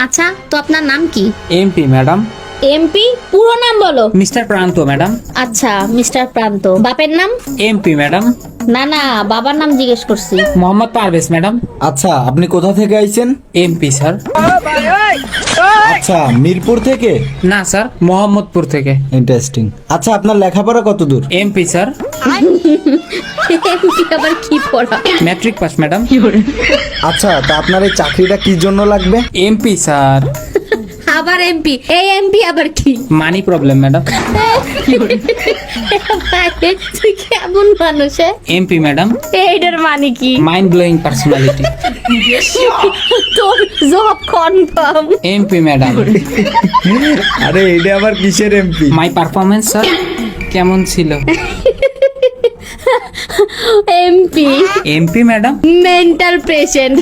আচ্ছা, তো আপনার নাম কি? MP madam. এমপি? পুরো নাম বলো। মিস্টার প্রান্ত ম্যাডাম। আচ্ছা, মিস্টার প্রান্ত। বাপের নাম? MP madam. না না, বাবার নাম জিজ্ঞেস করছি। মোহাম্মদ পারভেজ ম্যাডাম। আচ্ছা, আপনি কোথা থেকে আইছেন? MP sir. আচ্ছা, মিরপুর থেকে? না স্যার, মোহাম্মদপুর থেকে। ইন্টারেস্টিং। আচ্ছা, আপনার লেখাপড়া কত দূর? MP sir. এমপি আবার কি পড়া? Matric pass madam. আচ্ছা, তা আপনার এই চাকরিটা কি জন্য লাগবে? MP sir. আবার এমপি? এই এমপি আবার কি? Money problem madam. তুই কেমন মানুষ? MP madam. এইটার মানে কি? Mind blowing personality. তোর জব কনফার্ম। MP madam. আরে এটা আবার কিসের এমপি? মাই পারফরমেন্স স্যার কেমন ছিল? MP MP madam. Mental patient.